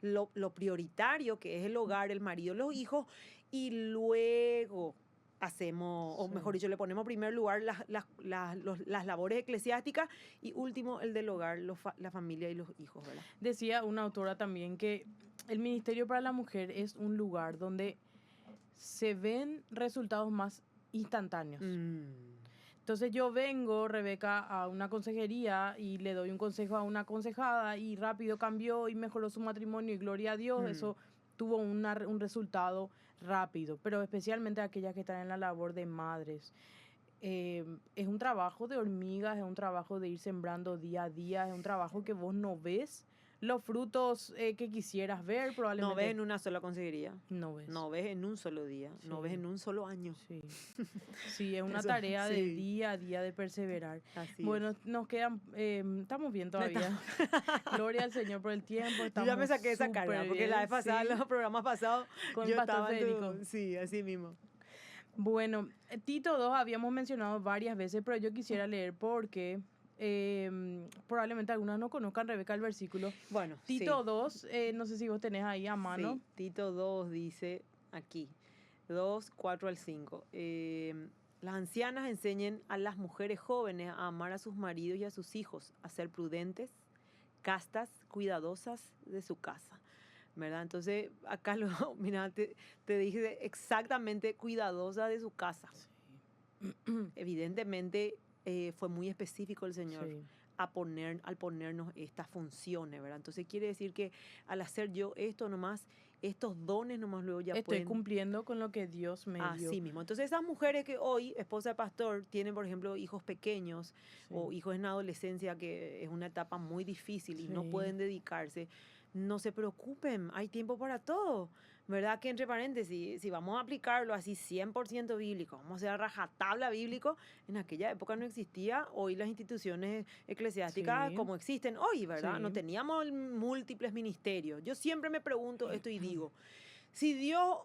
lo prioritario, que es el hogar, el marido, los hijos, y luego hacemos, o mejor dicho, le ponemos en primer lugar las labores eclesiásticas y último el del hogar, la familia y los hijos, ¿verdad? Decía una autora también que el ministerio para la mujer es un lugar donde se ven resultados más instantáneos. Entonces yo vengo, Rebeca, a una consejería y le doy un consejo a una aconsejada y rápido cambió y mejoró su matrimonio y gloria a Dios, eso tuvo un resultado rápido, pero especialmente aquellas que están en la labor de madres. Es un trabajo de hormigas, es un trabajo de ir sembrando día a día, es un trabajo que vos no ves los frutos que quisieras ver probablemente. No ves en una sola consejería. No ves. No ves en un solo día, no ves en un solo año. Sí, es una tarea de día a día de perseverar. Así bueno, nos quedan, estamos bien todavía. Gloria al Señor por el tiempo. Yo ya me saqué esa carga, porque la vez pasada, los programas pasados, con yo Pastor estaba Federico. Sí, así mismo. Bueno, Tito 2 habíamos mencionado varias veces, pero yo quisiera leer porque probablemente algunas no conozcan, Rebeca, el versículo. Bueno, Tito 2, no sé si vos tenés ahí a mano. Sí, Tito 2 dice aquí, 2, 4 al 5. Las ancianas enseñen a las mujeres jóvenes a amar a sus maridos y a sus hijos, a ser prudentes, castas, cuidadosas de su casa. ¿Verdad? Entonces, acá mira, te dije exactamente cuidadosa de su casa. Evidentemente, fue muy específico el Señor al ponernos estas funciones, ¿verdad? Entonces, quiere decir que al hacer yo esto nomás, estos dones nomás luego ya estoy cumpliendo con lo que Dios me dio. Así mismo. Entonces, esas mujeres que hoy, esposa de pastor, tienen, por ejemplo, hijos pequeños o hijos en adolescencia, que es una etapa muy difícil y no pueden dedicarse, no se preocupen, hay tiempo para todo, ¿verdad? Que entre paréntesis, si vamos a aplicarlo así 100% bíblico, vamos a hacer rajatabla bíblico, en aquella época no existía, hoy las instituciones eclesiásticas como existen hoy, ¿verdad? No teníamos múltiples ministerios. Yo siempre me pregunto esto y digo, si Dios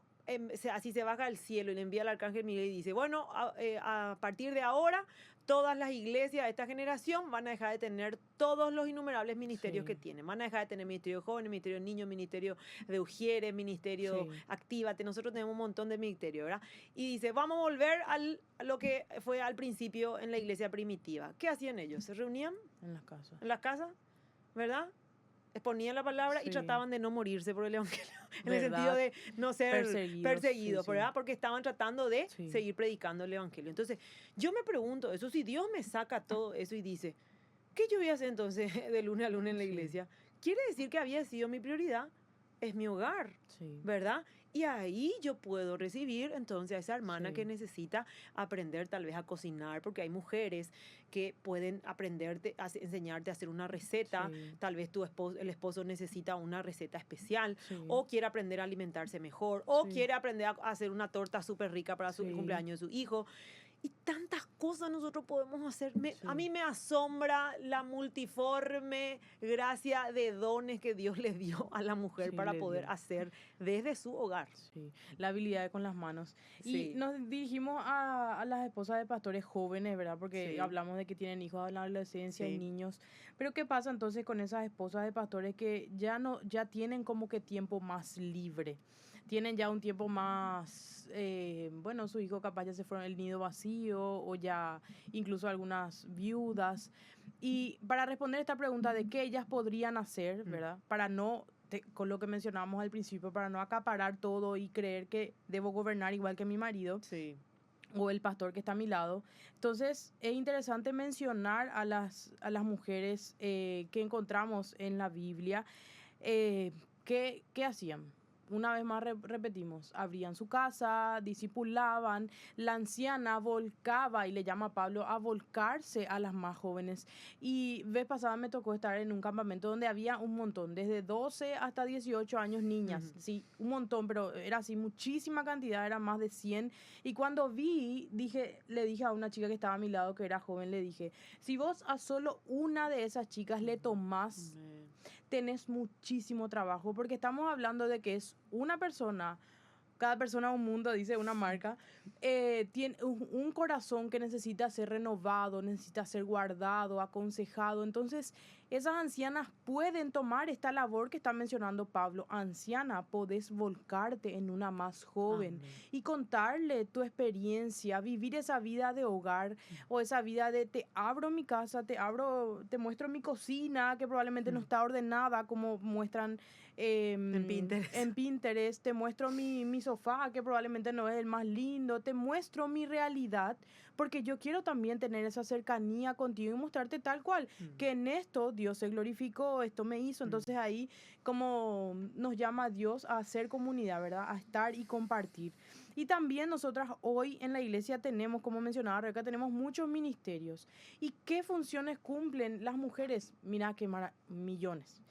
así se baja al cielo y le envía al arcángel Miguel y dice, bueno, a partir de ahora, todas las iglesias de esta generación van a dejar de tener todos los innumerables ministerios que tienen. Van a dejar de tener ministerio de jóvenes, ministerio de niños, ministerio de ujieres, ministerio Actívate. Nosotros tenemos un montón de ministerios, ¿verdad? Y dice, vamos a volver a lo que fue al principio en la iglesia primitiva. ¿Qué hacían ellos? ¿Se reunían? En las casas. En las casas, ¿verdad? Exponían la palabra y trataban de no morirse por el evangelio. En el sentido de no ser perseguidos, ¿verdad? Porque estaban tratando de seguir predicando el evangelio. Entonces, yo me pregunto eso, si Dios me saca todo eso y dice, ¿qué yo voy a hacer entonces de lunes a lunes en la iglesia? Quiere decir que había sido mi prioridad, es mi hogar, ¿verdad? Y ahí yo puedo recibir entonces a esa hermana que necesita aprender tal vez a cocinar, porque hay mujeres que pueden aprenderte, enseñarte a hacer una receta. Tal vez el esposo necesita una receta especial, o quiere aprender a alimentarse mejor, o quiere aprender a hacer una torta súper rica para el cumpleaños de su hijo. Y tantas cosas nosotros podemos hacer. A mí me asombra la multiforme gracia de dones que Dios le dio a la mujer para poder hacer desde su hogar. Sí, la habilidad con las manos. Y nos dirigimos a las esposas de pastores jóvenes, ¿verdad? Porque hablamos de que tienen hijos en la adolescencia y niños. Pero ¿qué pasa entonces con esas esposas de pastores que ya tienen como que tiempo más libre? Tienen ya un tiempo más, bueno, su hijo capaz ya se fueron el nido vacío, o ya incluso algunas viudas. Y para responder esta pregunta de qué ellas podrían hacer, ¿verdad? Para no, con lo que mencionábamos al principio, para no acaparar todo y creer que debo gobernar igual que mi marido. O el pastor que está a mi lado. Entonces, es interesante mencionar a las mujeres que encontramos en la Biblia. ¿Qué hacían? Una vez más repetimos, abrían su casa, discipulaban, la anciana volcaba, y le llama a Pablo a volcarse a las más jóvenes. Y vez pasada me tocó estar en un campamento donde había un montón, desde 12 hasta 18 años niñas, sí, un montón, pero era así, muchísima cantidad, eran más de 100. Y cuando le dije a una chica que estaba a mi lado, que era joven, le dije, si vos a solo una de esas chicas le tomás, tenés muchísimo trabajo, porque estamos hablando de que es una persona, cada persona un mundo, dice una marca, tiene un corazón que necesita ser renovado, necesita ser guardado, aconsejado. Entonces, esas ancianas pueden tomar esta labor que está mencionando Pablo. Anciana, podés volcarte en una más joven y contarle tu experiencia, vivir esa vida de hogar, o esa vida de te abro mi casa, te muestro mi cocina, que probablemente no está ordenada como muestran en Pinterest, te muestro mi sofá, que probablemente no es el más lindo, te muestro mi realidad, porque yo quiero también tener esa cercanía contigo y mostrarte tal cual, que en esto Dios se glorificó, esto me hizo. Entonces ahí como nos llama Dios a hacer comunidad, ¿verdad? A estar y compartir. Y también nosotras hoy en la iglesia tenemos, como mencionaba Rebeca, tenemos muchos ministerios. ¿Y qué funciones cumplen las mujeres? Mira, millones.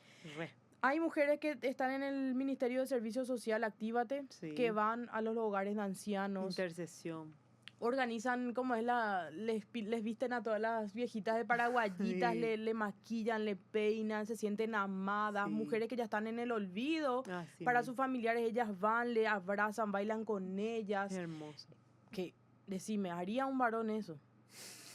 Hay mujeres que están en el Ministerio de Servicio Social, Actívate, que van a los hogares de ancianos. Intercesión. Organizan, como es les visten a todas las viejitas de paraguayitas, le maquillan, le peinan, se sienten amadas. Mujeres que ya están en el olvido, para sus familiares, ellas van, le abrazan, bailan con ellas. Qué hermoso. Decime, ¿haría un varón eso?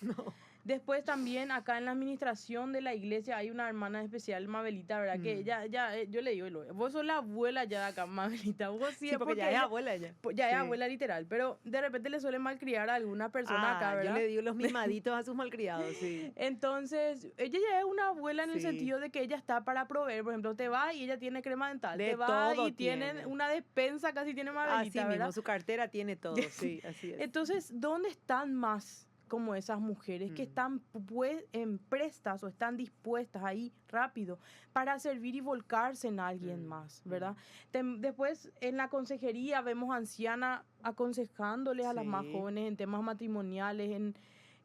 No. Después también acá en la administración de la iglesia hay una hermana especial, Mabelita, ¿verdad? Que ella, yo le digo, vos sos la abuela ya de acá, Mabelita. Vos sí, porque ya es abuela ya. Ya es abuela literal, pero de repente le suelen malcriar a alguna persona acá, ¿verdad? Yo le digo los mimaditos a sus malcriados, sí. Entonces, ella ya es una abuela en el sentido de que ella está para proveer. Por ejemplo, te va y ella tiene crema dental. Te va y tiene una despensa, casi tiene Mabelita, así ¿verdad? Mismo, su cartera tiene todo, sí, así es. Entonces, ¿dónde están más como esas mujeres que están prestas o están dispuestas ahí rápido para servir y volcarse en alguien más, ¿verdad? Después en la consejería vemos ancianas aconsejándoles a las más jóvenes en temas matrimoniales,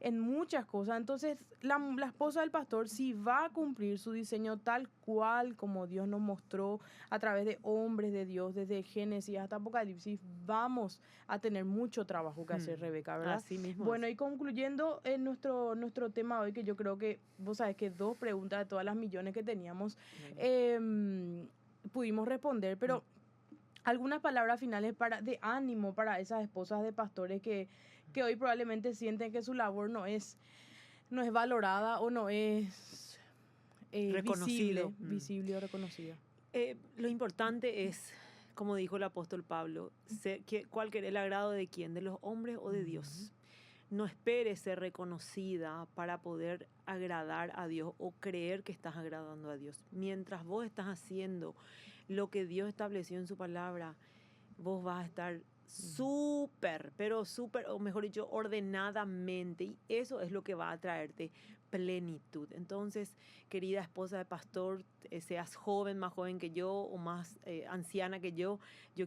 en muchas cosas. Entonces la esposa del pastor, si va a cumplir su diseño tal cual como Dios nos mostró a través de hombres de Dios, desde Génesis hasta Apocalipsis, vamos a tener mucho trabajo que hacer, Rebeca, ¿verdad? Así mismo. Bueno, y concluyendo en nuestro tema hoy, que yo creo que vos sabés que 2 preguntas de todas las millones que teníamos pudimos responder, pero algunas palabras finales de ánimo para esas esposas de pastores que hoy probablemente sienten que su labor no es valorada o no es visible o reconocida. Lo importante es, como dijo el apóstol Pablo, ¿cuál querés el agrado de quién? ¿De los hombres o de Dios? No esperes ser reconocida para poder agradar a Dios o creer que estás agradando a Dios. Mientras vos estás haciendo lo que Dios estableció en su palabra, vos vas a estar súper, o mejor dicho, ordenadamente. Y eso es lo que va a traerte plenitud. Entonces, querida esposa de pastor, seas joven, más joven que yo o más anciana que yo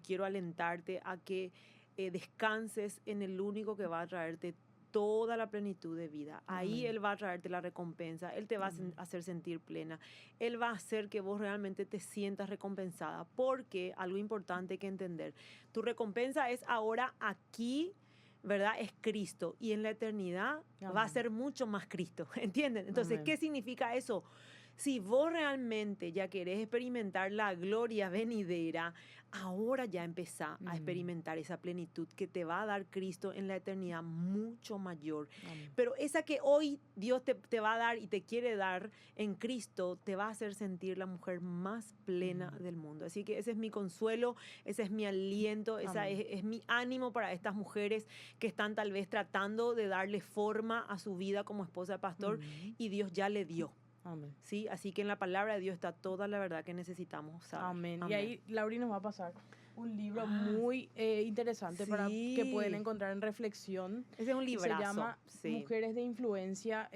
quiero alentarte a que descanses en el único que va a traerte toda la plenitud de vida. Ahí Él va a traerte la recompensa, Él te va a hacer sentir plena, Él va a hacer que vos realmente te sientas recompensada, porque algo importante que entender, tu recompensa es ahora aquí, ¿verdad? Es Cristo, y en la eternidad va a ser mucho más Cristo, ¿entienden? Entonces, ¿qué significa eso? Si vos realmente ya querés experimentar la gloria venidera, ahora ya empezá a experimentar esa plenitud que te va a dar Cristo en la eternidad mucho mayor. Pero esa que hoy Dios te va a dar y te quiere dar en Cristo, te va a hacer sentir la mujer más plena del mundo. Así que ese es mi consuelo, ese es mi aliento, ese es mi ánimo para estas mujeres que están tal vez tratando de darle forma a su vida como esposa de pastor, y Dios ya le dio. Amén. Sí, así que en la palabra de Dios está toda la verdad que necesitamos saber. Amén. Y ahí Lauri nos va a pasar un libro muy interesante para que pueden encontrar en reflexión. Ese es un librazo. Se llama Mujeres de Influencia.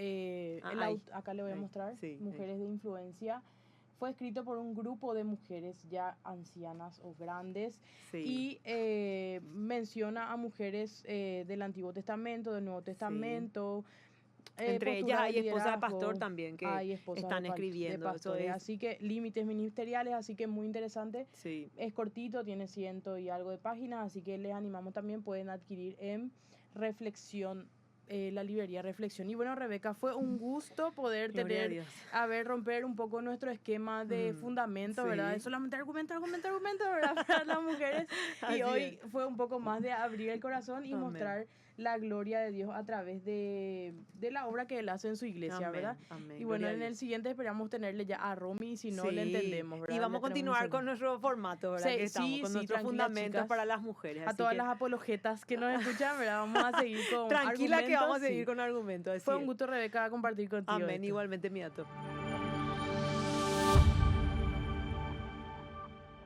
Acá le voy a mostrar. Mujeres de Influencia. Fue escrito por un grupo de mujeres ya ancianas o grandes y menciona a mujeres del Antiguo Testamento, del Nuevo Testamento. Entre ellas hay esposas de pastor también que están escribiendo. Así que límites ministeriales, así que muy interesante. Sí. Es cortito, tiene 100 y algo de páginas, así que les animamos también, pueden adquirir en Reflexión, la librería Reflexión. Y bueno, Rebeca, fue un gusto poder romper un poco nuestro esquema de fundamento, ¿verdad? Es solamente argumento, ¿verdad? Para las mujeres. Y hoy fue un poco más de abrir el corazón y mostrar la gloria de Dios a través de la obra que Él hace en su iglesia, ¿verdad? Amén. Y bueno, en el siguiente esperamos tenerle ya a Romy, si no le entendemos, ¿verdad? Y vamos a continuar con nuestro formato, ¿verdad? Que estamos con nuestros fundamentos, chicas, para las mujeres. A todas las apologetas que nos escuchan, ¿verdad? Vamos a seguir con Tranquila, que vamos a seguir con argumentos. Fue un gusto, Rebeca, compartir contigo. Amén, igualmente, mi gato.